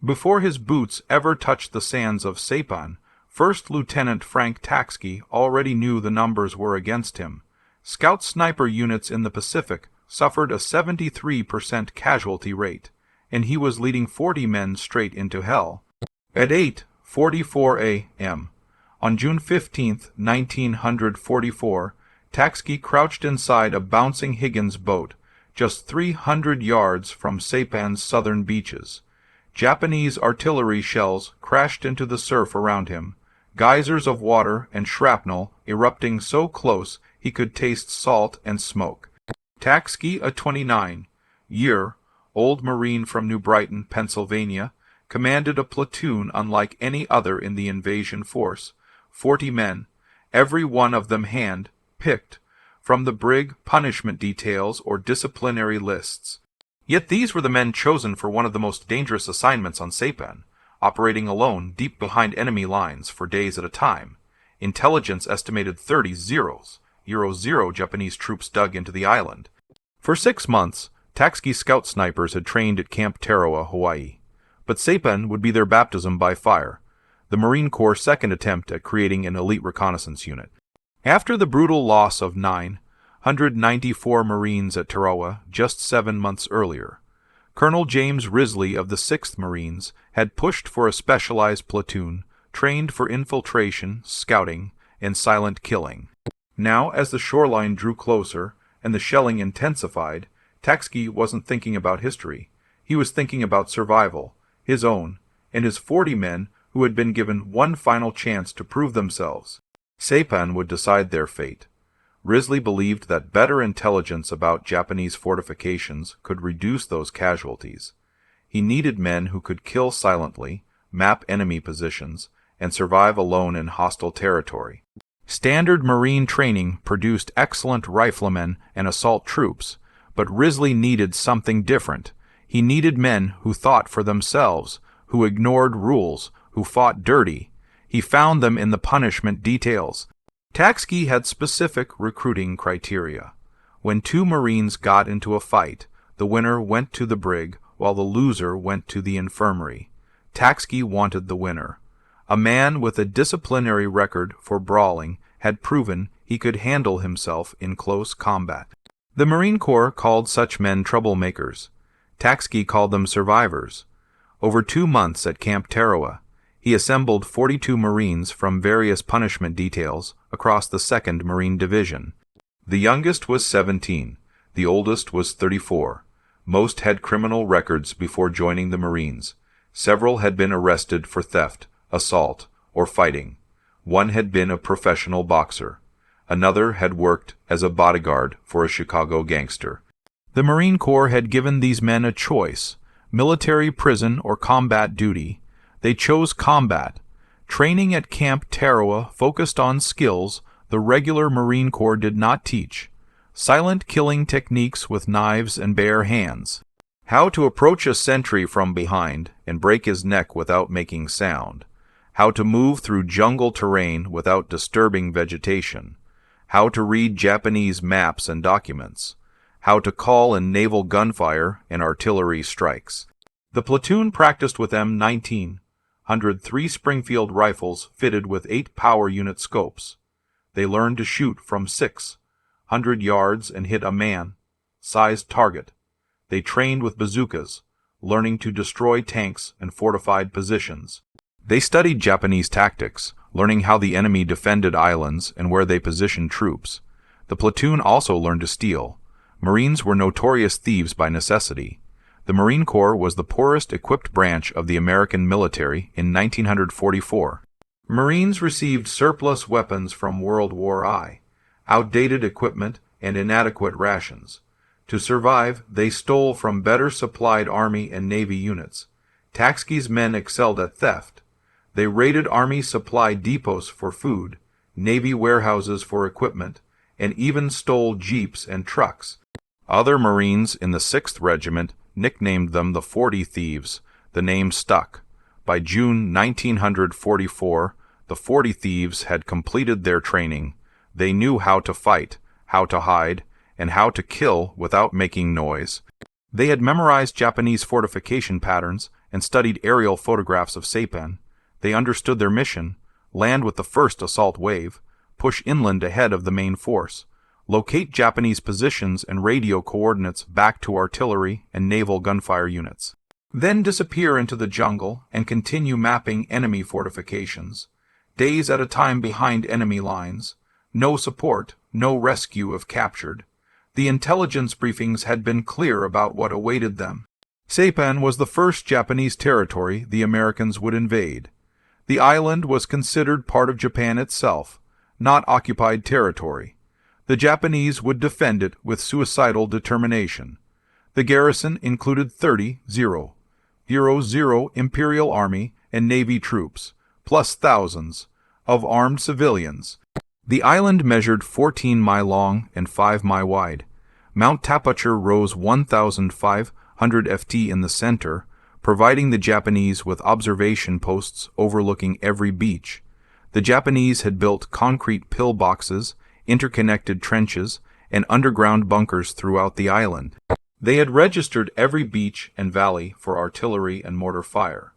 Before his boots ever touched the sands of Saipan, First Lieutenant Frank Taxkey already knew the numbers were against him. Scout sniper units in the Pacific suffered a 73% casualty rate, and he was leading 40 men straight into hell. At 8:44 a.m., on June 15, 1944, Taxkey crouched inside a bouncing Higgins boat, just 300 yards from Saipan's southern beaches. Japanese artillery shells crashed into the surf around him, geysers of water and shrapnel erupting so close he could taste salt and smoke. Taxkey, a 29-year-old Marine from New Brighton, Pennsylvania, commanded a platoon unlike any other in the invasion force, 40 men, every one of them hand-picked from the brig punishment details or disciplinary lists. Yet these were the men chosen for one of the most dangerous assignments on Saipan, operating alone deep behind enemy lines for days at a time. Intelligence estimated 30 zero Japanese troops dug into the island. For 6 months, Taxkey scout snipers had trained at Camp Tarawa, Hawaii. But Saipan would be their baptism by fire, the Marine Corps' second attempt at creating an elite reconnaissance unit. After the brutal loss of 994 Marines at Tarawa just 7 months earlier, Colonel James Risley of the 6th Marines had pushed for a specialized platoon trained for infiltration, scouting, and silent killing. Now, as the shoreline drew closer and the shelling intensified, Taxkey wasn't thinking about history. He was thinking about survival, his own, and his 40 men who had been given one final chance to prove themselves. Saipan would decide their fate. Risley believed that better intelligence about Japanese fortifications could reduce those casualties. He needed men who could kill silently, map enemy positions, and survive alone in hostile territory. Standard Marine training produced excellent riflemen and assault troops, but Risley needed something different. He needed men who thought for themselves, who ignored rules, who fought dirty. He found them in the punishment details. Taxkey had specific recruiting criteria. When 2 Marines got into a fight, the winner went to the brig while the loser went to the infirmary. Taxkey wanted the winner. A man with a disciplinary record for brawling had proven he could handle himself in close combat. The Marine Corps called such men troublemakers. Taxkey called them survivors. Over 2 months at Camp Tarawa, he assembled 42 Marines from various punishment details across the 2nd Marine Division. The youngest was 17, the oldest was 34. Most had criminal records before joining the Marines. Several had been arrested for theft, assault, or fighting. One had been a professional boxer. Another had worked as a bodyguard for a Chicago gangster. The Marine Corps had given these men a choice: military prison or combat duty. They chose combat. Training at Camp Tarawa focused on skills the regular Marine Corps did not teach: silent killing techniques with knives and bare hands, how to approach a sentry from behind and break his neck without making sound, how to move through jungle terrain without disturbing vegetation, how to read Japanese maps and documents, how to call in naval gunfire and artillery strikes. The platoon practiced with M1903 Springfield rifles fitted with 8 power unit scopes. They learned to shoot from 600 yards and hit a man-sized target. They trained with bazookas, learning to destroy tanks and fortified positions. They studied Japanese tactics, learning how the enemy defended islands and where they positioned troops. The platoon also learned to steal. Marines were notorious thieves by necessity. The Marine Corps was the poorest equipped branch of the American military in 1944. Marines received surplus weapons from World War I, outdated equipment, and inadequate rations. To survive, they stole from better supplied Army and Navy units. Taxkey's men excelled at theft. They raided Army supply depots for food, Navy warehouses for equipment, and even stole jeeps and trucks. Other Marines in the 6th Regiment nicknamed them the 40 Thieves. The name stuck. By June 1944, the 40 Thieves had completed their training. They knew how to fight, how to hide, and how to kill without making noise. They had memorized Japanese fortification patterns and studied aerial photographs of Saipan, they understood their mission: land with the first assault wave, push inland ahead of the main force, locate Japanese positions and radio coordinates back to artillery and naval gunfire units, then disappear into the jungle and continue mapping enemy fortifications, days at a time behind enemy lines, no support, no rescue if captured. The intelligence briefings had been clear about what awaited them. Saipan was the first Japanese territory the Americans would invade. The island was considered part of Japan itself, not occupied territory. The Japanese would defend it with suicidal determination. The garrison included 30,000 Imperial Army and Navy troops, plus thousands of armed civilians. The island measured 14 mi long and 5 mi wide. Mount Tapature rose 1,500 ft in the center, providing the Japanese with observation posts overlooking every beach. The Japanese had built concrete pillboxes, interconnected trenches, and underground bunkers throughout the island. They had registered every beach and valley for artillery and mortar fire.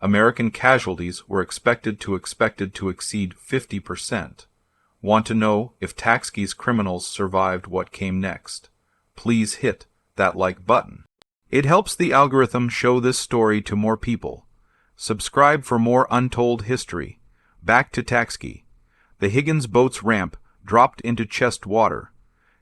American casualties were expected to exceed 50%. Want to know if Taxki's criminals survived what came next? Please hit that like button. It helps the algorithm show this story to more people. Subscribe for more untold history. Back to Taxki. The Higgins boat's ramp dropped into chest water.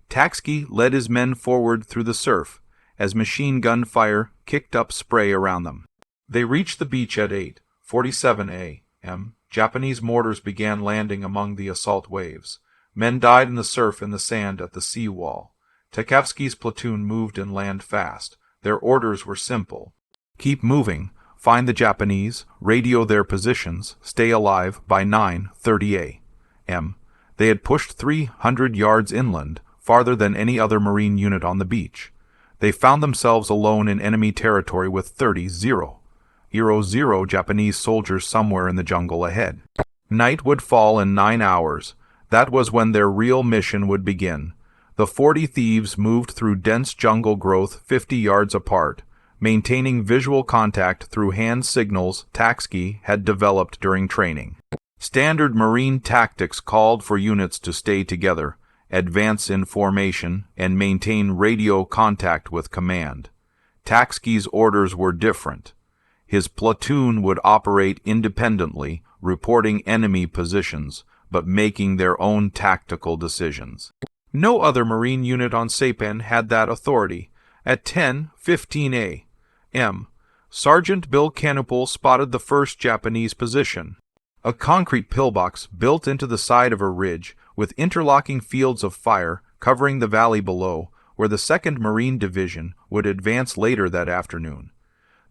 Taxki led his men forward through the surf as machine gun fire kicked up spray around them. They reached the beach at 8:47 a.m. Japanese mortars began landing among the assault waves. Men died in the surf and the sand at the sea wall. Tekavsky's platoon moved inland fast. Their orders were simple: keep moving, find the Japanese, radio their positions, stay alive by 9:30 a.m. They had pushed 300 yards inland, farther than any other Marine unit on the beach. They found themselves alone in enemy territory with 30,000 Japanese soldiers somewhere in the jungle ahead. Night would fall in 9 hours. That was when their real mission would begin. The 40 thieves moved through dense jungle growth 50 yards apart, maintaining visual contact through hand signals Taxki had developed during training. Standard Marine tactics called for units to stay together, advance in formation, and maintain radio contact with command. Taxki's orders were different. His platoon would operate independently, reporting enemy positions, but making their own tactical decisions. No other Marine unit on Saipan had that authority. At 10:15 a.m., Sergeant Bill Canopole spotted the first Japanese position. A concrete pillbox built into the side of a ridge with interlocking fields of fire covering the valley below, where the 2nd Marine Division would advance later that afternoon.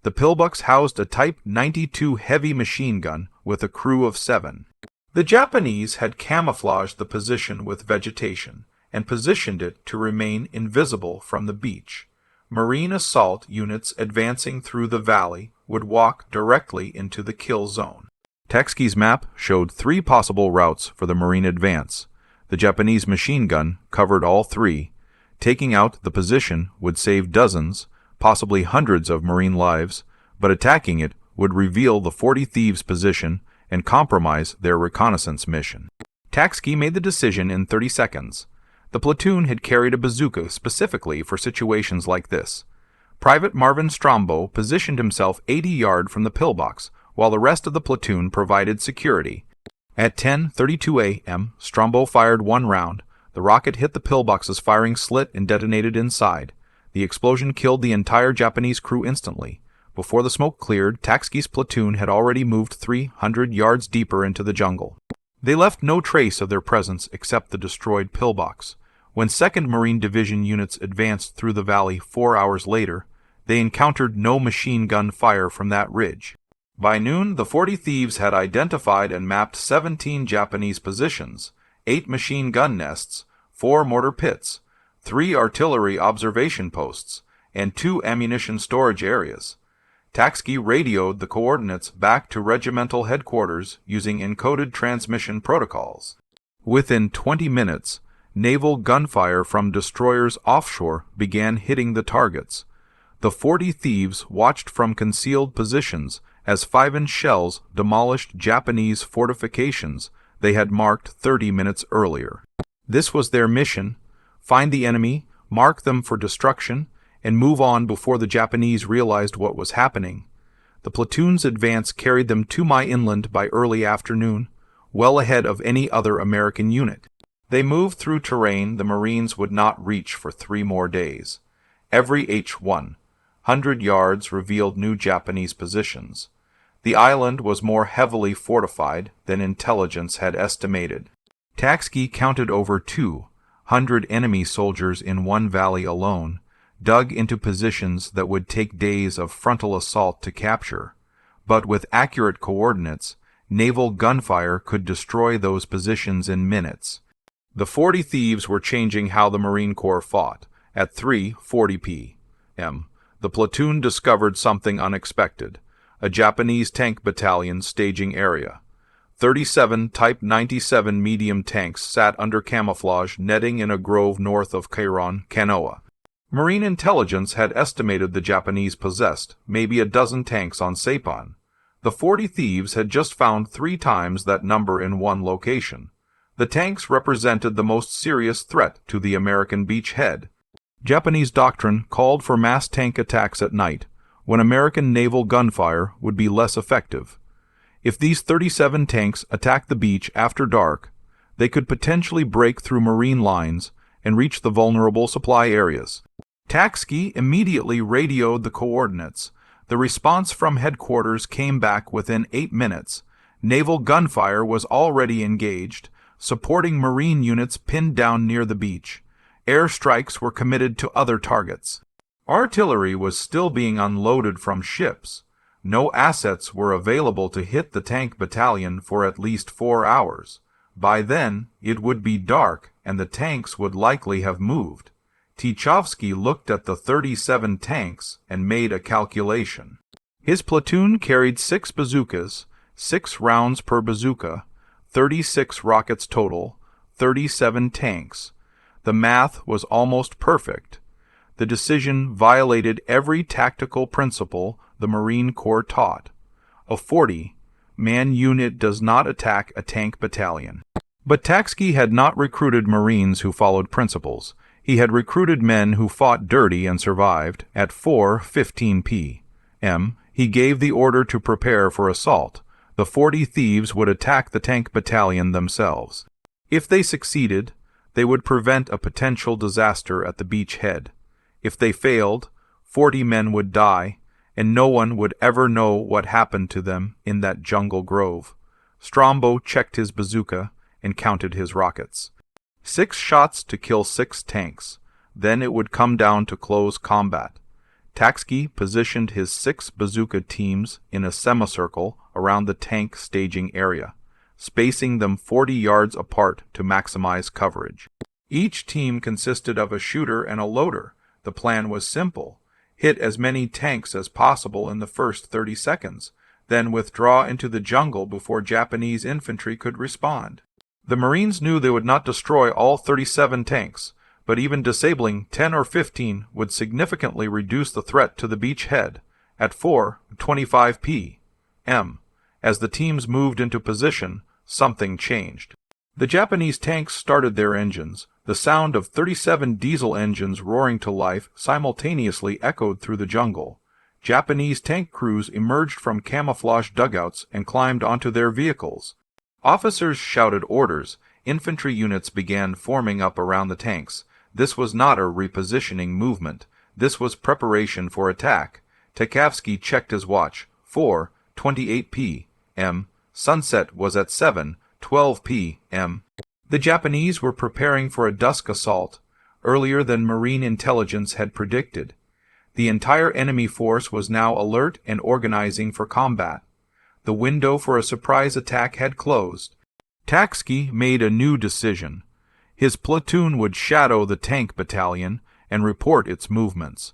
The pillbox housed a Type 92 heavy machine gun with a crew of 7. The Japanese had camouflaged the position with vegetation and positioned it to remain invisible from the beach. Marine assault units advancing through the valley would walk directly into the kill zone. Taxki's map showed 3 possible routes for the Marine advance. The Japanese machine gun covered all 3. Taking out the position would save dozens, possibly hundreds of Marine lives, but attacking it would reveal the 40 thieves' position and compromise their reconnaissance mission. Taxki made the decision in 30 seconds. The platoon had carried a bazooka specifically for situations like this. Private Marvin Strombo positioned himself 80 yards from the pillbox, while the rest of the platoon provided security. At 10:32 a.m., Strombo fired 1 round. The rocket hit the pillbox's firing slit and detonated inside. The explosion killed the entire Japanese crew instantly. Before the smoke cleared, Taxki's platoon had already moved 300 yards deeper into the jungle. They left no trace of their presence except the destroyed pillbox. When 2nd Marine Division units advanced through the valley 4 hours later, they encountered no machine gun fire from that ridge. By noon, the 40 thieves had identified and mapped 17 Japanese positions, 8 machine gun nests, 4 mortar pits, 3 artillery observation posts, and 2 ammunition storage areas. Taxki radioed the coordinates back to regimental headquarters using encoded transmission protocols. Within 20 minutes, naval gunfire from destroyers offshore began hitting the targets. The 40 thieves watched from concealed positions as 5-inch shells demolished Japanese fortifications they had marked 30 minutes earlier. This was their mission: find the enemy, mark them for destruction, and move on before the Japanese realized what was happening. The platoon's advance carried them 2 miles inland by early afternoon, well ahead of any other American unit. They moved through terrain the Marines would not reach for 3 more days. Every H-100 yards revealed new Japanese positions. The island was more heavily fortified than intelligence had estimated. Taxki counted over 200 enemy soldiers in one valley alone, dug into positions that would take days of frontal assault to capture. But with accurate coordinates, naval gunfire could destroy those positions in minutes. The 40 thieves were changing how the Marine Corps fought. At 3:40 p.m., the platoon discovered something unexpected: a Japanese tank battalion staging area. 37 Type 97 medium tanks sat under camouflage netting in a grove north of Kairon, Kanoa. Marine intelligence had estimated the Japanese possessed maybe a dozen tanks on Saipan. The 40 thieves had just found 3 times that number in one location. The tanks represented the most serious threat to the American beachhead. Japanese doctrine called for mass tank attacks at night, when American naval gunfire would be less effective. If these 37 tanks attacked the beach after dark, they could potentially break through Marine lines and reach the vulnerable supply areas. Taxki immediately radioed the coordinates. The response from headquarters came back within 8 minutes. Naval gunfire was already engaged, supporting Marine units pinned down near the beach. Airstrikes were committed to other targets. Artillery was still being unloaded from ships. No assets were available to hit the tank battalion for at least 4 hours. By then, it would be dark, and the tanks would likely have moved. Tchovsky looked at the 37 tanks and made a calculation. His platoon carried 6 bazookas, 6 rounds per bazooka, 36 rockets total, 37 tanks. The math was almost perfect. The decision violated every tactical principle the Marine Corps taught. A 40-man unit does not attack a tank battalion. But Taxki had not recruited Marines who followed principles. He had recruited men who fought dirty and survived. At 4:15 p.m., he gave the order to prepare for assault. The 40 thieves would attack the tank battalion themselves. If they succeeded, they would prevent a potential disaster at the beach head. If they failed, 40 men would die, and no one would ever know what happened to them in that jungle grove. Strombo checked his bazooka and counted his rockets. 6 shots to kill 6 tanks. Then it would come down to close combat. Taxki positioned his 6 bazooka teams in a semicircle around the tank staging area, spacing them 40 yards apart to maximize coverage. Each team consisted of a shooter and a loader. The plan was simple: hit as many tanks as possible in the first 30 seconds, then withdraw into the jungle before Japanese infantry could respond. The Marines knew they would not destroy all 37 tanks, but even disabling 10 or 15 would significantly reduce the threat to the beach head. At 4:25 p.m., as the teams moved into position, something changed. The Japanese tanks started their engines. The sound of 37 diesel engines roaring to life simultaneously echoed through the jungle. Japanese tank crews emerged from camouflage dugouts and climbed onto their vehicles. Officers shouted orders. Infantry units began forming up around the tanks. This was not a repositioning movement. This was preparation for attack. Tchovsky checked his watch. 4:28 p.m. Sunset was at 7:12 p.m. The Japanese were preparing for a dusk assault, earlier than Marine intelligence had predicted. The entire enemy force was now alert and organizing for combat. The window for a surprise attack had closed. Taxki made a new decision. His platoon would shadow the tank battalion and report its movements.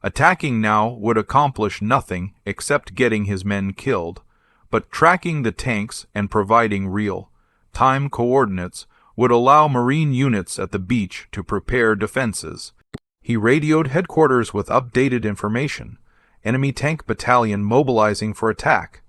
Attacking now would accomplish nothing except getting his men killed, but tracking the tanks and providing real-time coordinates would allow Marine units at the beach to prepare defenses. He radioed headquarters with updated information. Enemy tank battalion mobilizing for attack.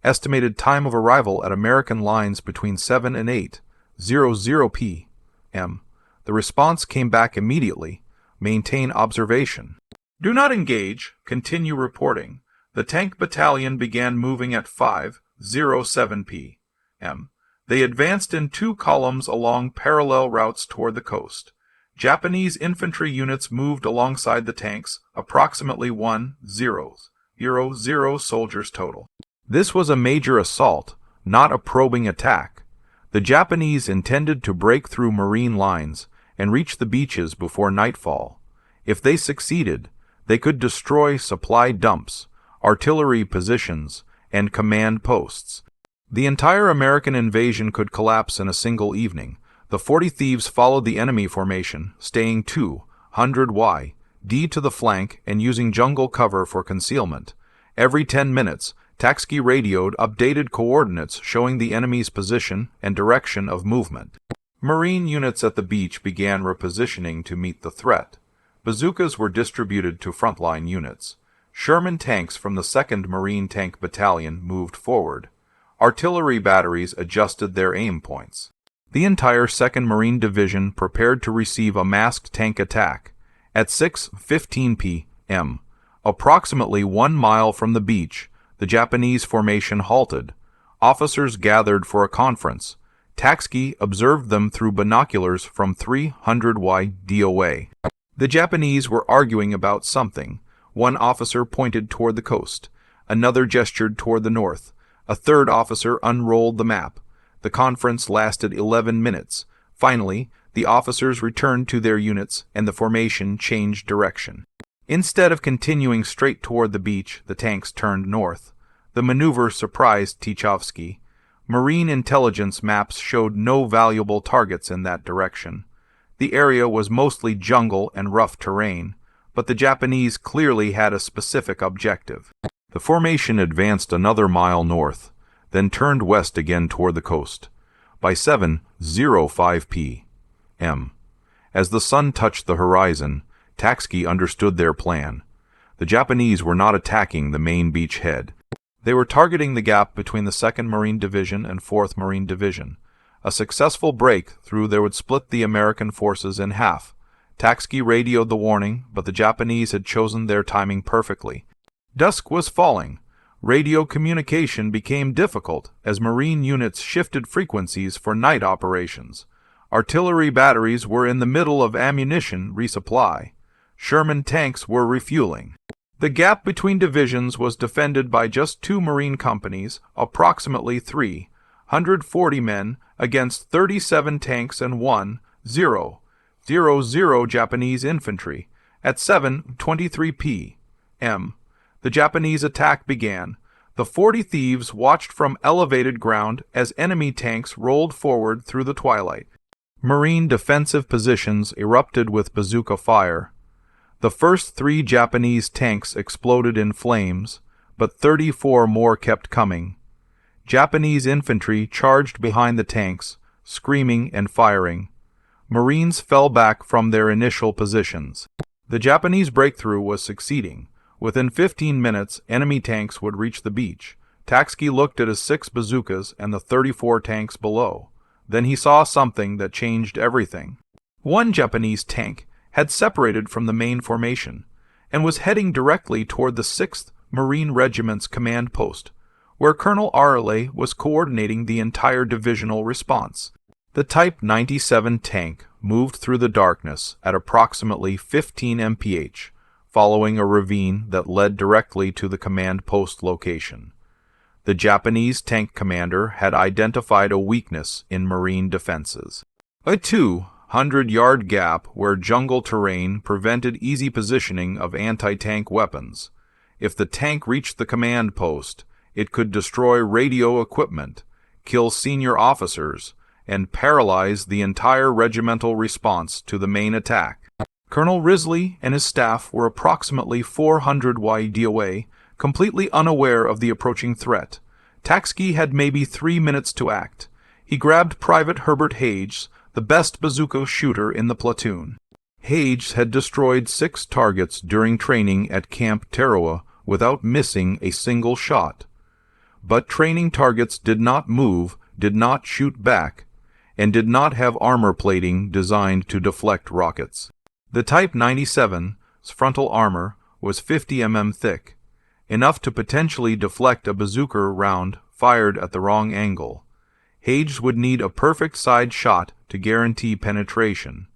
Estimated time of arrival at American lines between 7 and 8:00 p.m. The response came back immediately. Maintain observation. Do not engage. Continue reporting. The tank battalion began moving at 5:07 p.m. They advanced in 2 columns along parallel routes toward the coast. Japanese infantry units moved alongside the tanks, approximately 1,000 soldiers total. This was a major assault, not a probing attack. The Japanese intended to break through Marine lines and reach the beaches before nightfall. If they succeeded, they could destroy supply dumps, artillery positions, and command posts. The entire American invasion could collapse in a single evening. The 40 thieves followed the enemy formation, staying 200 YD to the flank and using jungle cover for concealment. Every 10 minutes, Tatsuki radioed updated coordinates showing the enemy's position and direction of movement. Marine units at the beach began repositioning to meet the threat. Bazookas were distributed to frontline units. Sherman tanks from the 2nd Marine Tank Battalion moved forward. Artillery batteries adjusted their aim points. The entire 2nd Marine Division prepared to receive a masked tank attack. At 6:15 p.m., approximately 1 mile from the beach, the Japanese formation halted. Officers gathered for a conference. Tatsuki observed them through binoculars from 300 YD away. The Japanese were arguing about something. One officer pointed toward the coast. Another gestured toward the north. A third officer unrolled the map. The conference lasted 11 minutes. Finally, the officers returned to their units and the formation changed direction. Instead of continuing straight toward the beach, the tanks turned north. The maneuver surprised Tichovsky. Marine intelligence maps showed no valuable targets in that direction. The area was mostly jungle and rough terrain, but the Japanese clearly had a specific objective. The formation advanced another mile north, then turned west again toward the coast. By 7:05 p.m., as the sun touched the horizon, Tatsuki understood their plan. The Japanese were not attacking the main beach head. They were targeting the gap between the 2nd Marine Division and 4th Marine Division. A successful breakthrough there would split the American forces in half. Tatsuki radioed the warning, but the Japanese had chosen their timing perfectly. Dusk was falling. Radio communication became difficult as Marine units shifted frequencies for night operations. Artillery batteries were in the middle of ammunition resupply. Sherman tanks were refueling. The gap between divisions was defended by just 2 Marine companies, approximately 340 men, against 37 tanks and 1,000 Japanese infantry. At 7:23 p.m., the Japanese attack began. The 40 thieves watched from elevated ground as enemy tanks rolled forward through the twilight. Marine defensive positions erupted with bazooka fire. The first 3 Japanese tanks exploded in flames, but 34 more kept coming. Japanese infantry charged behind the tanks, screaming and firing. Marines fell back from their initial positions. The Japanese breakthrough was succeeding. Within 15 minutes, enemy tanks would reach the beach. Tatsuki looked at his 6 bazookas and the 34 tanks below. Then he saw something that changed everything. One Japanese tank had separated from the main formation and was heading directly toward the 6th Marine Regiment's command post, where Colonel Arle was coordinating the entire divisional response. The Type 97 tank moved through the darkness at approximately 15 mph, following a ravine that led directly to the command post location. The Japanese tank commander had identified a weakness in Marine defenses. A 200-yard gap where jungle terrain prevented easy positioning of anti-tank weapons. If the tank reached the command post, it could destroy radio equipment, kill senior officers, and paralyze the entire regimental response to the main attack. Colonel Risley and his staff were approximately 400 YD away, completely unaware of the approaching threat. Tatsuki had maybe 3 minutes to act. He grabbed Private Herbert Hayes, the best bazooka shooter in the platoon. Hayes had destroyed 6 targets during training at Camp Tarawa without missing a single shot. But training targets did not move, did not shoot back, and did not have armor plating designed to deflect rockets. The Type 97's frontal armor was 50 mm thick, enough to potentially deflect a bazooka round fired at the wrong angle. Hayes would need a perfect side shot to guarantee penetration.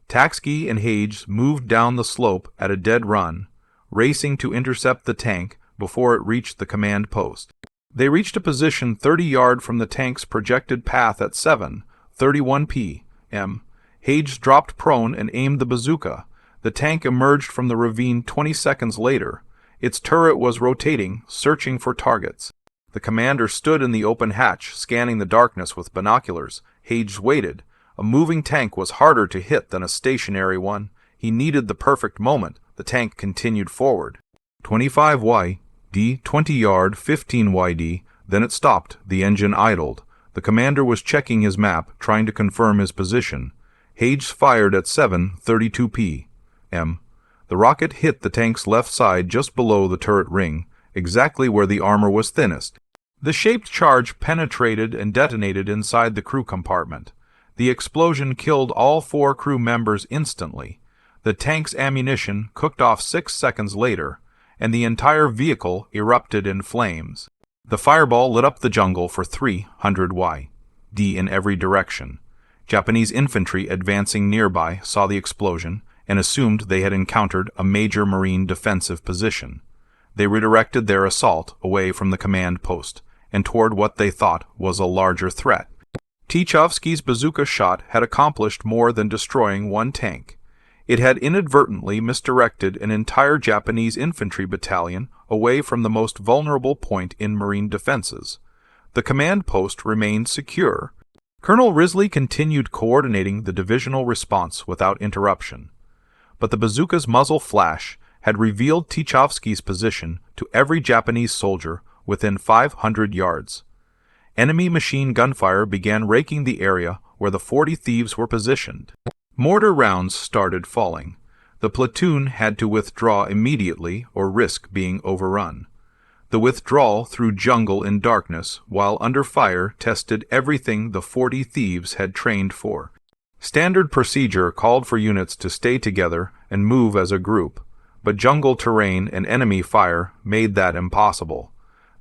Taxki and Hayes moved down the slope at a dead run, racing to intercept the tank before it reached the command post. They reached a position 30 yards from the tank's projected path at 7:31 p.m. Hayes dropped prone and aimed the bazooka. The tank emerged from the ravine 20 seconds later. Its turret was rotating, searching for targets. The commander stood in the open hatch, scanning the darkness with binoculars. Hayes waited. A moving tank was harder to hit than a stationary one. He needed the perfect moment. The tank continued forward. 25 YD, 20 yard, 15 YD, then it stopped. The engine idled. The commander was checking his map, trying to confirm his position. Hayes fired at 7:32 p.m. The rocket hit the tank's left side just below the turret ring, exactly where the armor was thinnest. The shaped charge penetrated and detonated inside the crew compartment. The explosion killed all 4 crew members instantly. The tank's ammunition cooked off 6 seconds later, and the entire vehicle erupted in flames. The fireball lit up the jungle for 300 YD in every direction. Japanese infantry advancing nearby saw the explosion and assumed they had encountered a major Marine defensive position. They redirected their assault away from the command post and toward what they thought was a larger threat. Tchovsky's bazooka shot had accomplished more than destroying one tank. It had inadvertently misdirected an entire Japanese infantry battalion away from the most vulnerable point in Marine defenses. The command post remained secure. Colonel Risley continued coordinating the divisional response without interruption. But the bazooka's muzzle flash had revealed Tchovsky's position to every Japanese soldier within 500 yards. Enemy machine gunfire began raking the area where the 40 thieves were positioned. Mortar rounds started falling. The platoon had to withdraw immediately or risk being overrun. The withdrawal through jungle in darkness while under fire tested everything the 40 thieves had trained for. Standard procedure called for units to stay together and move as a group, but jungle terrain and enemy fire made that impossible.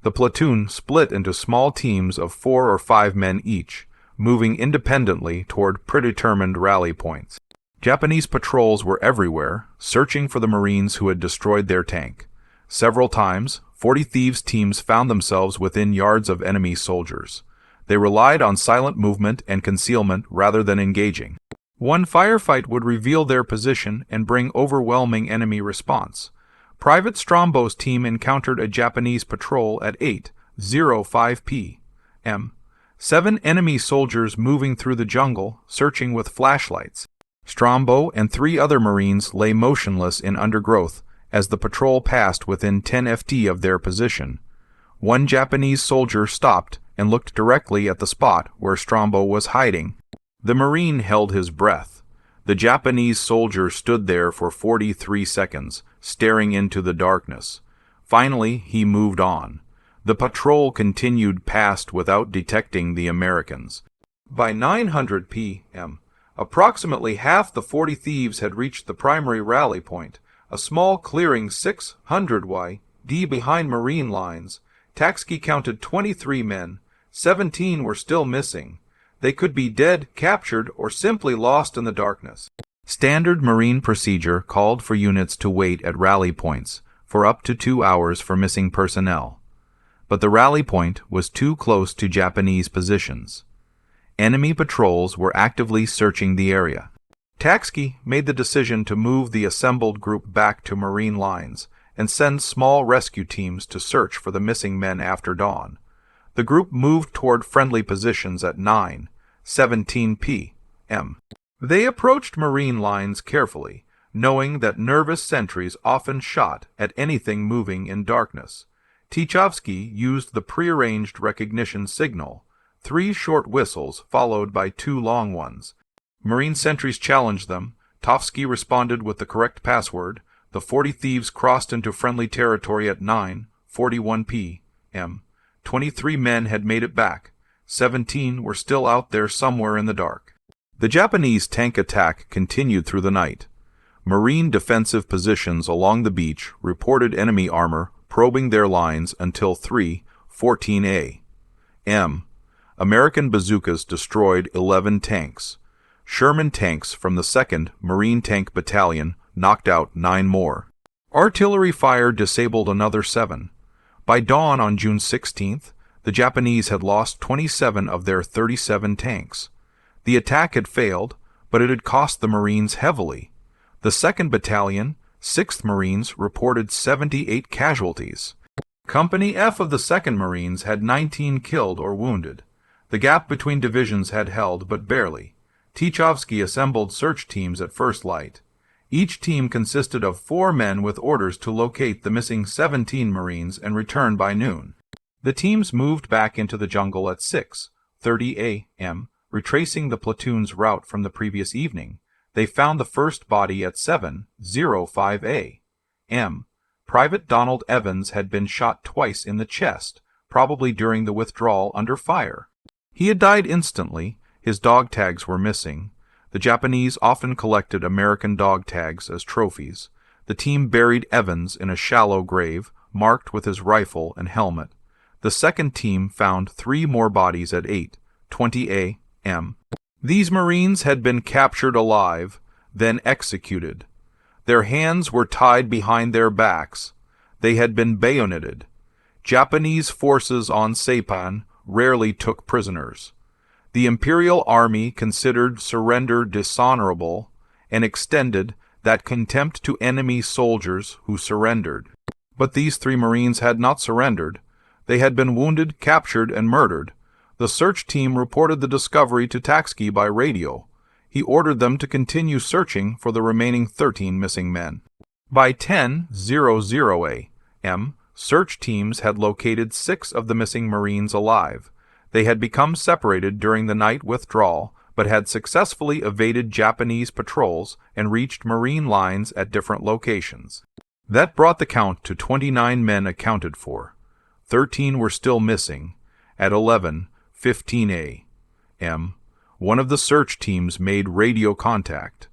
The platoon split into small teams of 4 or 5 men each, moving independently toward predetermined rally points. Japanese patrols were everywhere, searching for the Marines who had destroyed their tank. Several times, 40 Thieves teams found themselves within yards of enemy soldiers. They relied on silent movement and concealment rather than engaging. One firefight would reveal their position and bring overwhelming enemy response. Private Strombo's team encountered a Japanese patrol at 8:05 p.m. 7 enemy soldiers moving through the jungle, searching with flashlights. Strombo and 3 other Marines lay motionless in undergrowth as the patrol passed within 10 FT of their position. One Japanese soldier stopped and looked directly at the spot where Strombo was hiding. The Marine held his breath. The Japanese soldier stood there for 43 seconds, staring into the darkness. Finally, he moved on. The patrol continued past without detecting the Americans. By 900 p.m., approximately half the 40 thieves had reached the primary rally point, a small clearing 600 YD behind Marine lines. Taxki counted 23 men. 17 were still missing. They could be dead, captured, or simply lost in the darkness. Standard Marine procedure called for units to wait at rally points for up to 2 hours for missing personnel. But the rally point was too close to Japanese positions. Enemy patrols were actively searching the area. Taxki made the decision to move the assembled group back to Marine lines and send small rescue teams to search for the missing men after dawn. The group moved toward friendly positions at 9:17 p.m. They approached Marine lines carefully, knowing that nervous sentries often shot at anything moving in darkness. Tchovsky used the prearranged recognition signal, 3 short whistles followed by 2 long ones. Marine sentries challenged them, Tofsky responded with the correct password. The 40 thieves crossed into friendly territory at 9:41 p.m. 23 men had made it back. 17 were still out there somewhere in the dark. The Japanese tank attack continued through the night. Marine defensive positions along the beach reported enemy armor probing their lines until 3:14 a.m. American bazookas destroyed 11 tanks. Sherman tanks from the 2nd Marine Tank Battalion knocked out 9 more. Artillery fire disabled another 7. By dawn on June 16th, the Japanese had lost 27 of their 37 tanks. The attack had failed, but it had cost the Marines heavily. The 2nd Battalion, 6th Marines, reported 78 casualties. Company F of the 2nd Marines had 19 killed or wounded. The gap between divisions had held, but barely. Tchovsky assembled search teams at first light. Each team consisted of 4 men with orders to locate the missing 17 Marines and return by noon. The teams moved back into the jungle at 6:30 a.m., retracing the platoon's route from the previous evening. They found the first body at 7:05 a.m. Private Donald Evans had been shot twice in the chest, probably during the withdrawal under fire. He had died instantly. His dog tags were missing. The Japanese often collected American dog tags as trophies. The team buried Evans in a shallow grave, marked with his rifle and helmet. The second team found 3 more bodies at 8:20 a.m. These Marines had been captured alive, then executed. Their hands were tied behind their backs. They had been bayoneted. Japanese forces on Saipan rarely took prisoners. The Imperial Army considered surrender dishonorable and extended that contempt to enemy soldiers who surrendered. But these 3 Marines had not surrendered. They had been wounded, captured, and murdered. The search team reported the discovery to Tofsky by radio. He ordered them to continue searching for the remaining 13 missing men. By 10:00 a.m., search teams had located 6 of the missing Marines alive. They had become separated during the night withdrawal, but had successfully evaded Japanese patrols and reached Marine lines at different locations. That brought the count to 29 men accounted for. 13 were still missing. At 11:15 a.m., one of the search teams made radio contact.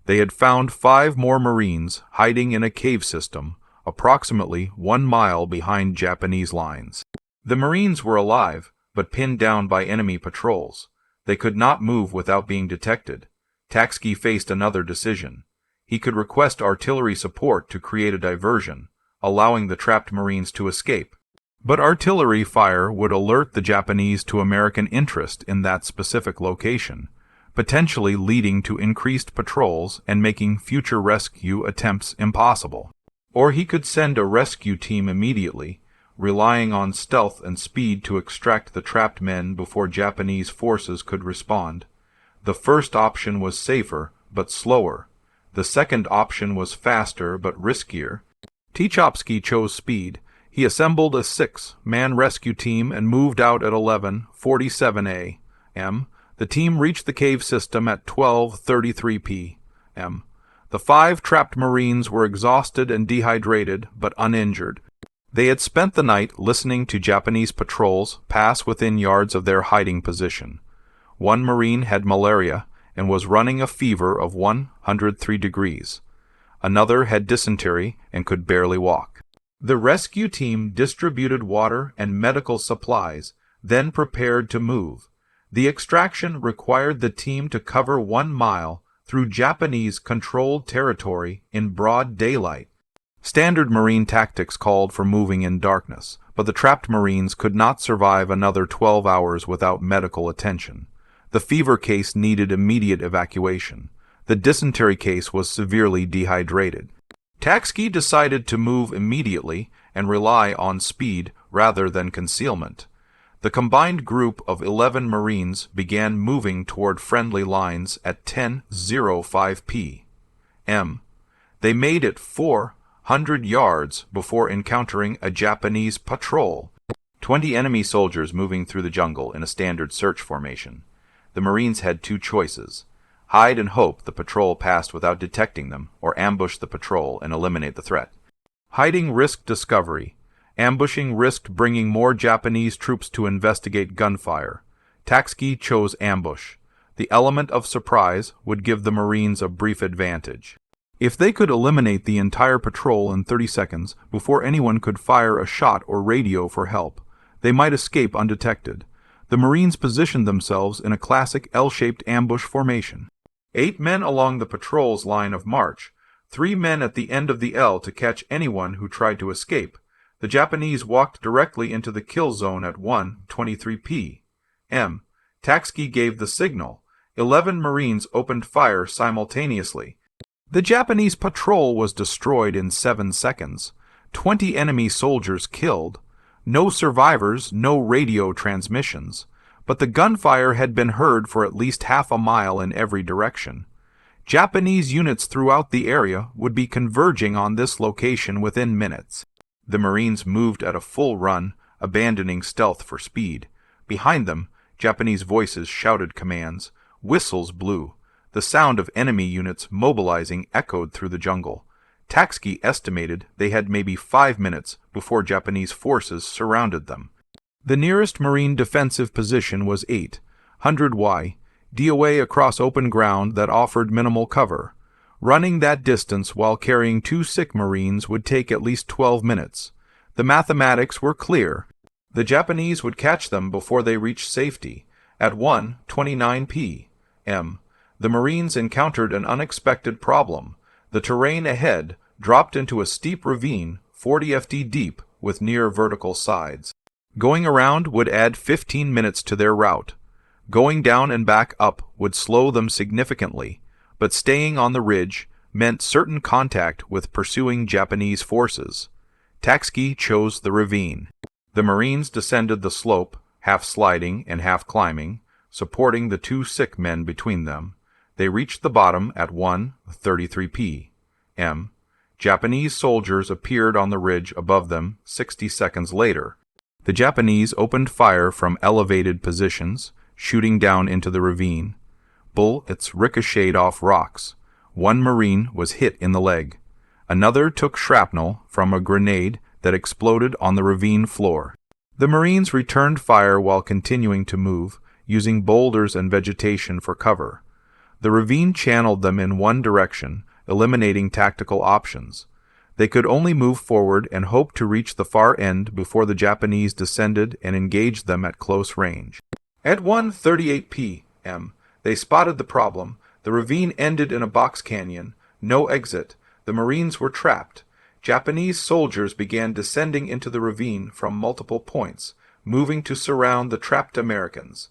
They had found 5 more Marines hiding in a cave system, approximately 1 mile behind Japanese lines. The Marines were alive, but pinned down by enemy patrols. They could not move without being detected. Tofsky faced another decision. He could request artillery support to create a diversion, allowing the trapped Marines to escape. But artillery fire would alert the Japanese to American interest in that specific location, potentially leading to increased patrols and making future rescue attempts impossible. Or he could send a rescue team immediately, relying on stealth and speed to extract the trapped men before Japanese forces could respond. The first option was safer, but slower. The second option was faster, but riskier. Tchovsky chose speed. He assembled a 6-man rescue team and moved out at 11:47 a.m. The team reached the cave system at 12:33 p.m. The 5 trapped Marines were exhausted and dehydrated, but uninjured. They had spent the night listening to Japanese patrols pass within yards of their hiding position. 1 Marine had malaria and was running a fever of 103 degrees. Another had dysentery and could barely walk. The rescue team distributed water and medical supplies, then prepared to move. The extraction required the team to cover 1 mile through Japanese-controlled territory in broad daylight. Standard Marine tactics called for moving in darkness, but the trapped Marines could not survive another 12 hours without medical attention. The fever case needed immediate evacuation. The dysentery case was severely dehydrated. Tofsky decided to move immediately and rely on speed rather than concealment. The combined group of 11 Marines began moving toward friendly lines at 10:05 p.m. They made it 400 yards before encountering a Japanese patrol. 20 enemy soldiers moving through the jungle in a standard search formation. The Marines had 2 choices. hide and hope the patrol passed without detecting them, or ambush the patrol and eliminate the threat. Hiding risked discovery. Ambushing risked bringing more Japanese troops to investigate gunfire. Takski chose ambush. The element of surprise would give the Marines a brief advantage. If they could eliminate the entire patrol in 30 seconds before anyone could fire a shot or radio for help, they might escape undetected. The Marines positioned themselves in a classic L-shaped ambush formation. 8 men along the patrol's line of march, 3 men at the end of the L to catch anyone who tried to escape. The Japanese walked directly into the kill zone at 1:23 p.m. Takski gave the signal. 11 Marines opened fire simultaneously. The Japanese patrol was destroyed in 7 seconds. 20 enemy soldiers killed. No survivors, no radio transmissions. But the gunfire had been heard for at least half a mile in every direction. Japanese units throughout the area would be converging on this location within minutes. The Marines moved at a full run, abandoning stealth for speed. Behind them, Japanese voices shouted commands. Whistles blew. The sound of enemy units mobilizing echoed through the jungle. Takski estimated they had maybe 5 minutes before Japanese forces surrounded them. The nearest Marine defensive position was 800 DOA across open ground that offered minimal cover. Running that distance while carrying 2 sick Marines would take at least 12 minutes. The mathematics were clear. The Japanese would catch them before they reached safety. At 1:29 p.m., the Marines encountered an unexpected problem. The terrain ahead dropped into a steep ravine 40 ft deep with near vertical sides. Going around would add 15 minutes to their route. Going down and back up would slow them significantly, but staying on the ridge meant certain contact with pursuing Japanese forces. Takski chose the ravine. The Marines descended the slope, half sliding and half climbing, supporting the 2 sick men between them. They reached the bottom at 1:33 p.m. Japanese soldiers appeared on the ridge above them 60 seconds later. The Japanese opened fire from elevated positions, shooting down into the ravine. Bullets ricocheted off rocks. 1 Marine was hit in the leg. Another took shrapnel from a grenade that exploded on the ravine floor. The Marines returned fire while continuing to move, using boulders and vegetation for cover. The ravine channeled them in one direction, eliminating tactical options. They could only move forward and hope to reach the far end before the Japanese descended and engaged them at close range. At 1:38 p.m., they spotted the problem. The ravine ended in a box canyon. No exit. The Marines were trapped. Japanese soldiers began descending into the ravine from multiple points, moving to surround the trapped Americans.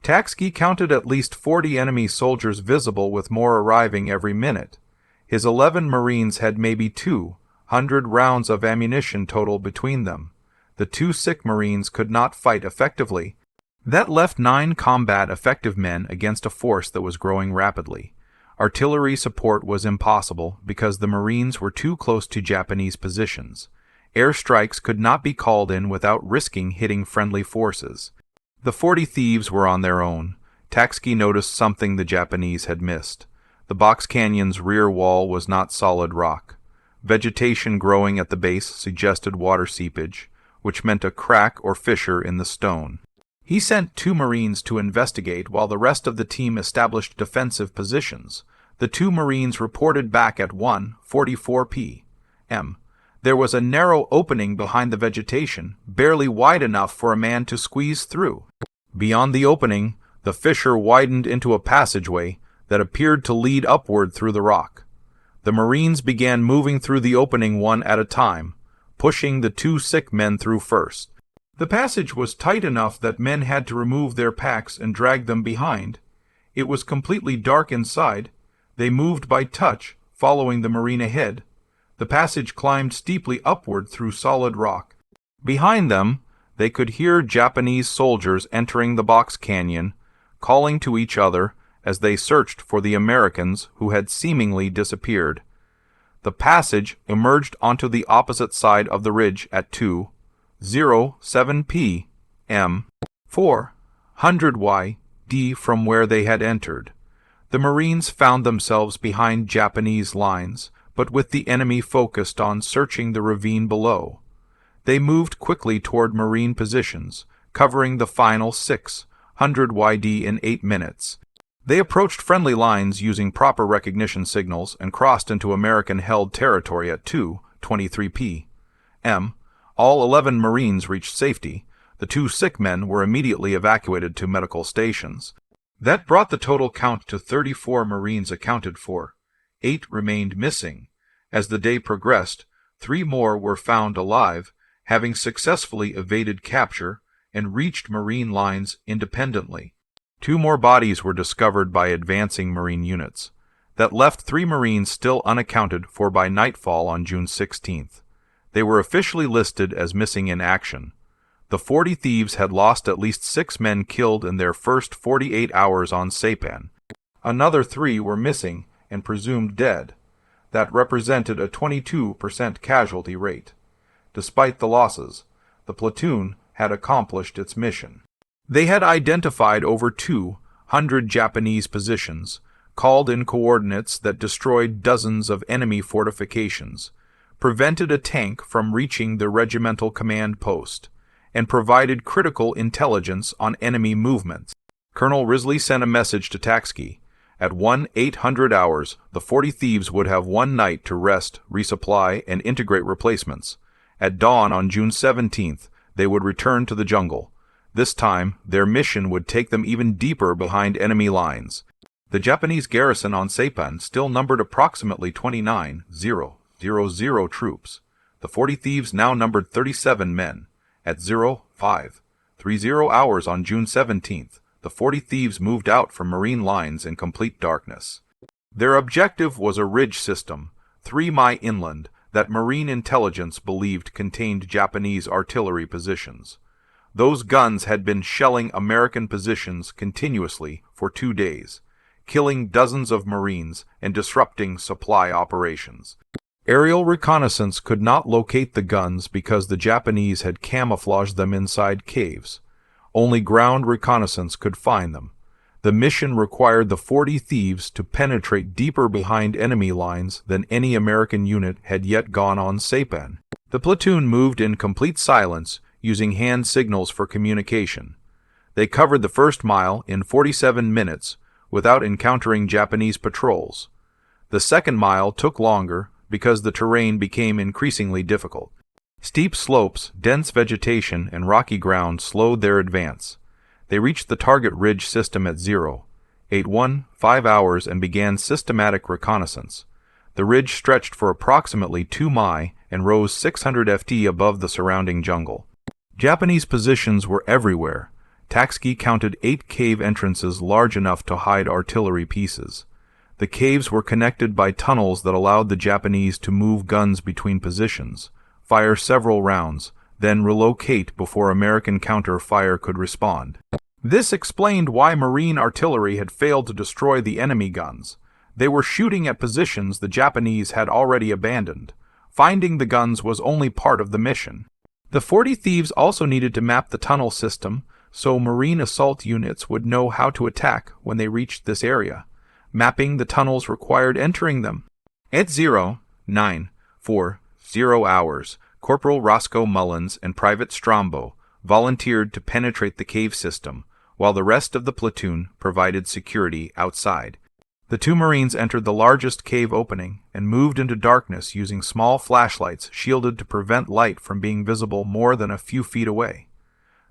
Takski counted at least 40 enemy soldiers visible, with more arriving every minute. His 11 Marines had maybe 200 rounds of ammunition total between them. The 2 sick Marines could not fight effectively. That left 9 combat-effective men against a force that was growing rapidly. Artillery support was impossible because the Marines were too close to Japanese positions. Airstrikes could not be called in without risking hitting friendly forces. The 40 thieves were on their own. Takski noticed something the Japanese had missed. The box canyon's rear wall was not solid rock. Vegetation growing at the base suggested water seepage, which meant a crack or fissure in the stone. He sent 2 Marines to investigate while the rest of the team established defensive positions. The 2 Marines reported back at 1:44 p.m. There was a narrow opening behind the vegetation, barely wide enough for a man to squeeze through. Beyond the opening, the fissure widened into a passageway that appeared to lead upward through the rock. The Marines began moving through the opening one at a time, pushing the 2 sick men through first. The passage was tight enough that men had to remove their packs and drag them behind. It was completely dark inside. They moved by touch, following the Marine ahead. The passage climbed steeply upward through solid rock. Behind them, they could hear Japanese soldiers entering the box canyon, calling to each other as they searched for the Americans who had seemingly disappeared. The passage emerged onto the opposite side of the ridge at 2:07 p.m. 400 YD from where they had entered. The Marines found themselves behind Japanese lines, but with the enemy focused on searching the ravine below. They moved quickly toward Marine positions, covering the final 600 YD in 8 minutes. They approached friendly lines using proper recognition signals and crossed into American-held territory at 2:23 p.m. All 11 Marines reached safety. The 2 sick men were immediately evacuated to medical stations. That brought the total count to 34 Marines accounted for. 8 remained missing. As the day progressed, 3 more were found alive, having successfully evaded capture and reached Marine lines independently. 2 more bodies were discovered by advancing Marine units. That left 3 Marines still unaccounted for by nightfall on June 16th. They were officially listed as missing in action. The 40 thieves had lost at least 6 men killed in their first 48 hours on Saipan. Another 3 were missing and presumed dead. That represented a 22% casualty rate. Despite the losses, the platoon had accomplished its mission. They had identified over 200 Japanese positions, called in coordinates that destroyed dozens of enemy fortifications, prevented a tank from reaching the regimental command post, and provided critical intelligence on enemy movements. Colonel Risley sent a message to Taxki. At 1-800 hours, the 40 thieves would have 1 night to rest, resupply, and integrate replacements. At dawn on June 17th, they would return to the jungle. This time, their mission would take them even deeper behind enemy lines. The Japanese garrison on Saipan still numbered approximately 29,000 troops. The 40 thieves now numbered 37 men. At 0530 hours on June 17th, the 40 thieves moved out from Marine lines in complete darkness. Their objective was a ridge system, 3 mi inland, that Marine intelligence believed contained Japanese artillery positions. Those guns had been shelling American positions continuously for 2 days, killing dozens of Marines and disrupting supply operations. Aerial reconnaissance could not locate the guns because the Japanese had camouflaged them inside caves. Only ground reconnaissance could find them. The mission required the 40 thieves to penetrate deeper behind enemy lines than any American unit had yet gone on Saipan. The platoon moved in complete silence, using hand signals for communication. They covered the first mile in 47 minutes without encountering Japanese patrols. The second mile took longer because the terrain became increasingly difficult. Steep slopes, dense vegetation, and rocky ground slowed their advance. They reached the target ridge system at 0:81 hours and began systematic reconnaissance. The ridge stretched for approximately 2 mi and rose 600 ft above the surrounding jungle. Japanese positions were everywhere. Taxki counted 8 cave entrances large enough to hide artillery pieces. The caves were connected by tunnels that allowed the Japanese to move guns between positions, fire several rounds, then relocate before American counter-fire could respond. This explained why Marine artillery had failed to destroy the enemy guns. They were shooting at positions the Japanese had already abandoned. Finding the guns was only part of the mission. The 40 thieves also needed to map the tunnel system so Marine assault units would know how to attack when they reached this area. Mapping the tunnels required entering them. At 0:940 hours, Corporal Roscoe Mullins and Private Strombo volunteered to penetrate the cave system, while the rest of the platoon provided security outside. The 2 Marines entered the largest cave opening and moved into darkness using small flashlights shielded to prevent light from being visible more than a few feet away.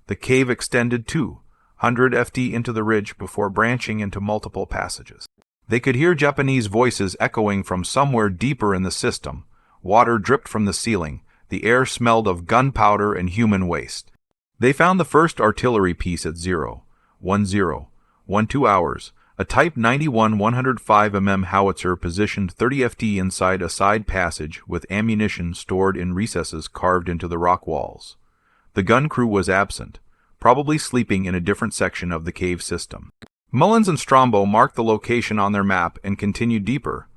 The cave extended 200 ft into the ridge before branching into multiple passages. They could hear Japanese voices echoing from somewhere deeper in the system. Water dripped from the ceiling. The air smelled of gunpowder and human waste. They found the first artillery piece at 0:10 hours. A Type 91 105 mm howitzer positioned 30 ft inside a side passage with ammunition stored in recesses carved into the rock walls. The gun crew was absent, probably sleeping in a different section of the cave system. Mullins and Strombo marked the location on their map and continued deeper.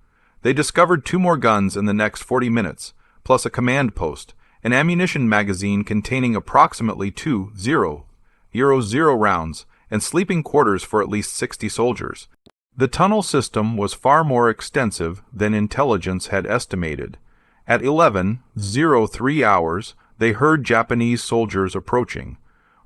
They discovered 2 more guns in the next 40 minutes, plus a command post, an ammunition magazine containing approximately 2,000 rounds, and sleeping quarters for at least 60 soldiers. The tunnel system was far more extensive than intelligence had estimated. At 11:03 hours, they heard Japanese soldiers approaching.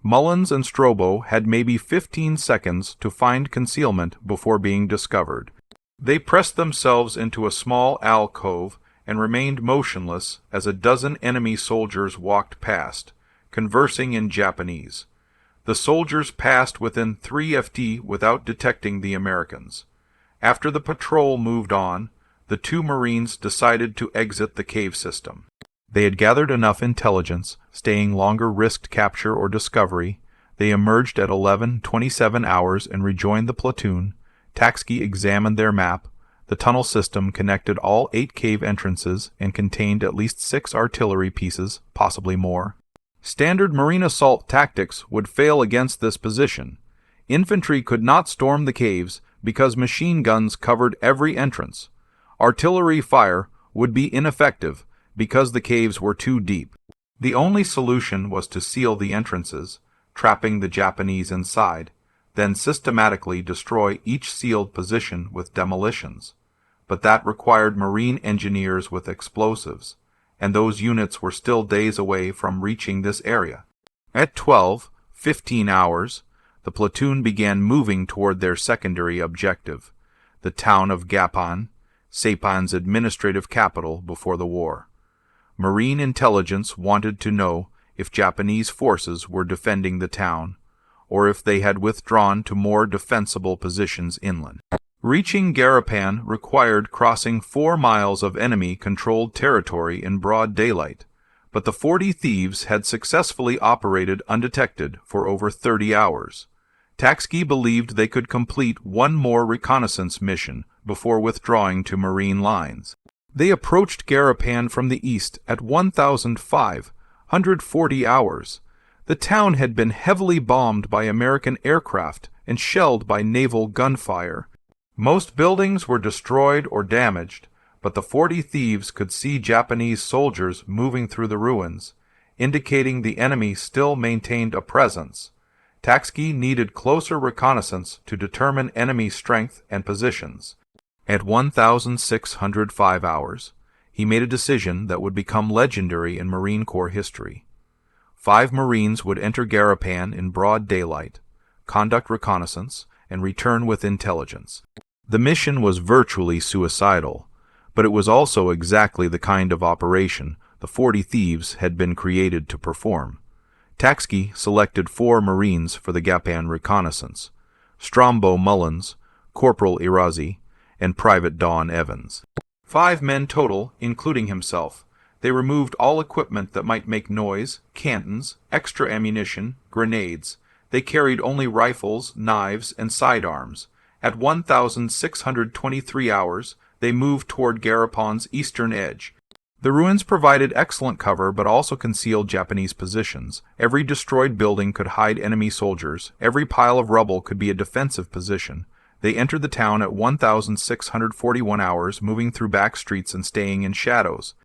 Mullins and Strobo had maybe 15 seconds to find concealment before being discovered. They pressed themselves into a small alcove and remained motionless as a dozen enemy soldiers walked past, conversing in Japanese. The soldiers passed within 3 ft without detecting the Americans. After the patrol moved on, the 2 Marines decided to exit the cave system. They had gathered enough intelligence, staying longer risked capture or discovery. They emerged at 11:27 hours and rejoined the platoon. Taxki examined their map. The tunnel system connected all 8 cave entrances and contained at least 6 artillery pieces, possibly more. Standard Marine assault tactics would fail against this position. Infantry could not storm the caves because machine guns covered every entrance. Artillery fire would be ineffective because the caves were too deep. The only solution was to seal the entrances, trapping the Japanese inside, then systematically destroy each sealed position with demolitions. But that required Marine engineers with explosives, and those units were still days away from reaching this area. At 12:15 hours, the platoon began moving toward their secondary objective, the town of Gapon, Saipan's administrative capital before the war. Marine intelligence wanted to know if Japanese forces were defending the town, or if they had withdrawn to more defensible positions inland. Reaching Garapan required crossing 4 miles of enemy-controlled territory in broad daylight, but the 40 thieves had successfully operated undetected for over 30 hours. Taxki believed they could complete one more reconnaissance mission before withdrawing to Marine lines. They approached Garapan from the east at 1,540 hours. The town had been heavily bombed by American aircraft and shelled by naval gunfire. Most buildings were destroyed or damaged, but the 40 thieves could see Japanese soldiers moving through the ruins, indicating the enemy still maintained a presence. Taxki needed closer reconnaissance to determine enemy strength and positions. At 1,605 hours, he made a decision that would become legendary in Marine Corps history. 5 Marines would enter Garapan in broad daylight, conduct reconnaissance, and return with intelligence. The mission was virtually suicidal, but it was also exactly the kind of operation the 40 thieves had been created to perform. Taxki selected 4 Marines for the Gapan reconnaissance: Strombo Mullins, Corporal Irazi, and Private Don Evans. 5 men total, including himself. They removed all equipment that might make noise, cantons, extra ammunition, grenades. They carried only rifles, knives, and sidearms. At 1,623 hours, they moved toward Garapan's eastern edge. The ruins provided excellent cover but also concealed Japanese positions. Every destroyed building could hide enemy soldiers. Every pile of rubble could be a defensive position. They entered the town at 1,641 hours, moving through back streets and staying in shadows.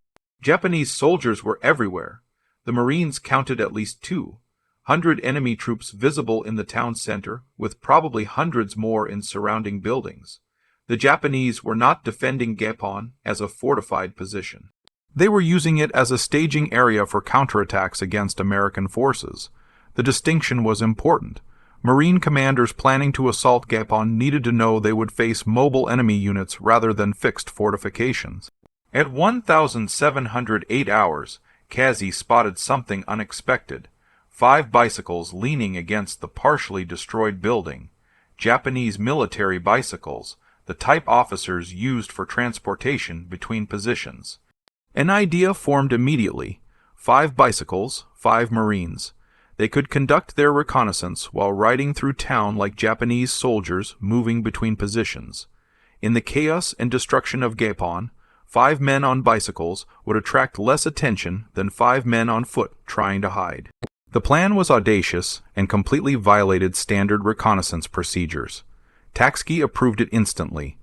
Japanese soldiers were everywhere. The Marines counted at least 200 enemy troops visible in the town center, with probably hundreds more in surrounding buildings. The Japanese were not defending Gapon as a fortified position. They were using it as a staging area for counterattacks against American forces. The distinction was important. Marine commanders planning to assault Gapon needed to know they would face mobile enemy units rather than fixed fortifications. At 1,708 hours, Kazi spotted something unexpected: 5 bicycles leaning against the partially destroyed building. Japanese military bicycles, the type officers used for transportation between positions. An idea formed immediately: 5 bicycles, 5 Marines. They could conduct their reconnaissance while riding through town like Japanese soldiers moving between positions. In the chaos and destruction of Gapon, 5 men on bicycles would attract less attention than 5 men on foot trying to hide. The plan was audacious and completely violated standard reconnaissance procedures. Taxki approved it instantly.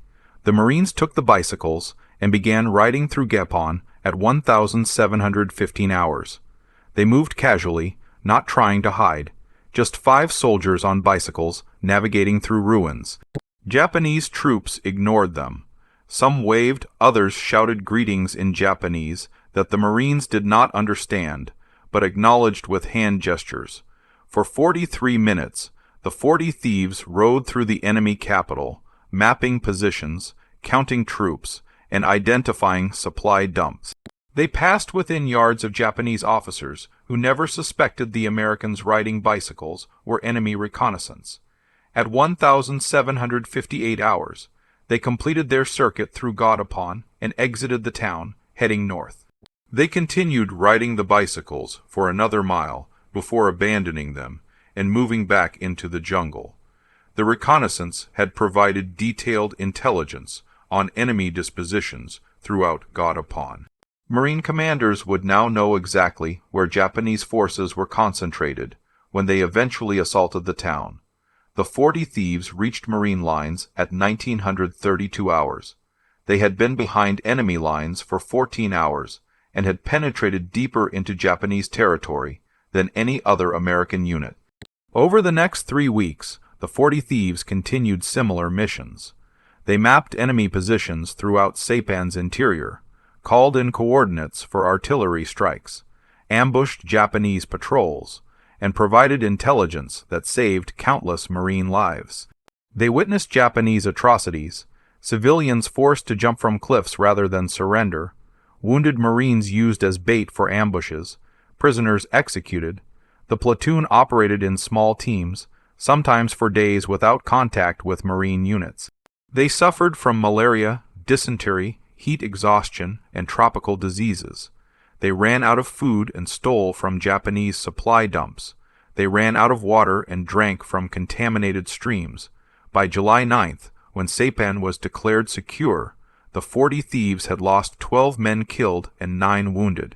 The Marines took the bicycles and began riding through Gapon at 1,715 hours. They moved casually, not trying to hide, just 5 soldiers on bicycles navigating through ruins. Japanese troops ignored them. Some waved, others shouted greetings in Japanese that the Marines did not understand, but acknowledged with hand gestures. For 43 minutes, the 40 thieves rode through the enemy capital, mapping positions, counting troops, and identifying supply dumps. They passed within yards of Japanese officers who never suspected the Americans riding bicycles were enemy reconnaissance. At 1,758 hours, they completed their circuit through Godapon and exited the town, heading north. They continued riding the bicycles for another mile before abandoning them and moving back into the jungle. The reconnaissance had provided detailed intelligence on enemy dispositions throughout Godapon. Marine commanders would now know exactly where Japanese forces were concentrated when they eventually assaulted the town. The 40 thieves reached Marine lines at 1932 hours. They had been behind enemy lines for 14 hours and had penetrated deeper into Japanese territory than any other American unit. Over the next 3 weeks, the 40 thieves continued similar missions. They mapped enemy positions throughout Saipan's interior, called in coordinates for artillery strikes, ambushed Japanese patrols, and provided intelligence that saved countless Marine lives. They witnessed Japanese atrocities, civilians forced to jump from cliffs rather than surrender, wounded Marines used as bait for ambushes, prisoners executed. The platoon operated in small teams, sometimes for days without contact with Marine units. They suffered from malaria, dysentery, heat exhaustion, and tropical diseases. They ran out of food and stole from Japanese supply dumps. They ran out of water and drank from contaminated streams. By July 9th, when Saipan was declared secure, the 40 thieves had lost 12 men killed and 9 wounded.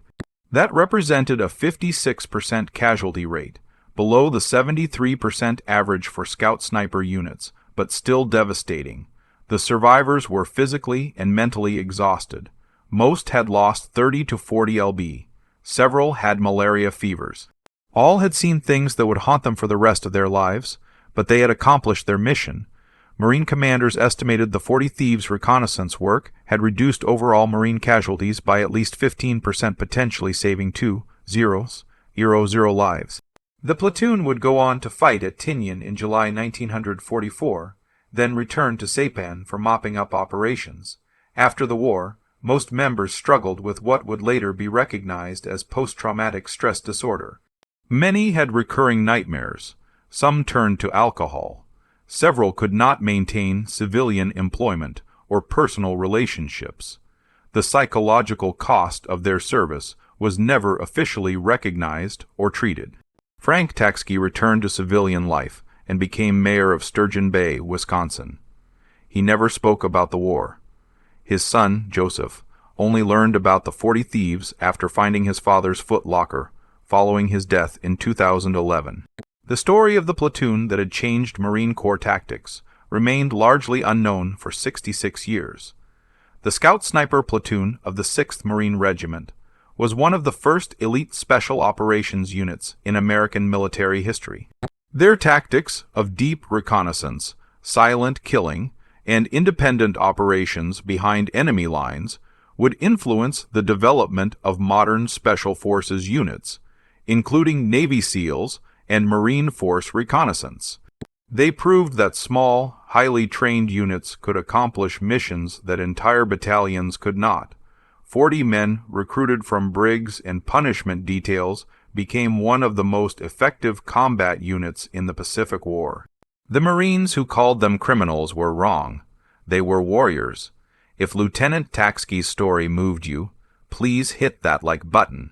That represented a 56% casualty rate, below the 73% average for scout sniper units, but still devastating. The survivors were physically and mentally exhausted. Most had lost 30 to 40 lb. Several had malaria fevers. All had seen things that would haunt them for the rest of their lives, but they had accomplished their mission. Marine commanders estimated the 40 thieves' reconnaissance work had reduced overall Marine casualties by at least 15%, potentially saving 2,000 lives. The platoon would go on to fight at Tinian in July 1944, then return to Saipan for mopping up operations. After the war, most members struggled with what would later be recognized as post-traumatic stress disorder. Many had recurring nightmares. Some turned to alcohol. Several could not maintain civilian employment or personal relationships. The psychological cost of their service was never officially recognized or treated. Frank Taxke returned to civilian life and became mayor of Sturgeon Bay, Wisconsin. He never spoke about the war. His son, Joseph, only learned about the 40 thieves after finding his father's foot locker, following his death in 2011. The story of the platoon that had changed Marine Corps tactics remained largely unknown for 66 years. The Scout Sniper Platoon of the 6th Marine Regiment was one of the first elite special operations units in American military history. Their tactics of deep reconnaissance, silent killing, and independent operations behind enemy lines would influence the development of modern Special Forces units, including Navy SEALs and Marine Force reconnaissance. They proved that small, highly trained units could accomplish missions that entire battalions could not. 40 men recruited from brigs and punishment details became one of the most effective combat units in the Pacific War. The Marines who called them criminals were wrong. They were warriors. If Lieutenant Taxke's story moved you, please hit that like button.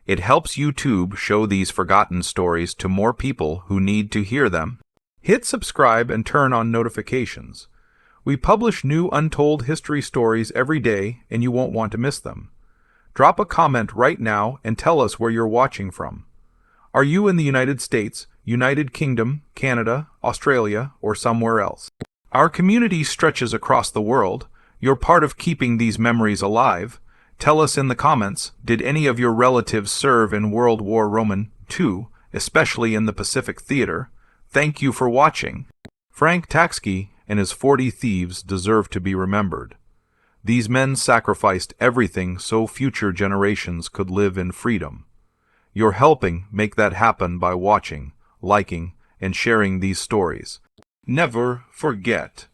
It helps YouTube show these forgotten stories to more people who need to hear them. Hit subscribe and turn on notifications. We publish new untold history stories every day, and you won't want to miss them. Drop a comment right now and tell us where you're watching from. Are you in the United States, United Kingdom, Canada, Australia, or somewhere else? Our community stretches across the world. You're part of keeping these memories alive. Tell us in the comments, did any of your relatives serve in World War II, especially in the Pacific Theater? Thank you for watching. Frank Taxke and his 40 thieves deserve to be remembered. These men sacrificed everything so future generations could live in freedom. You're helping make that happen by watching, liking, and sharing these stories. Never forget,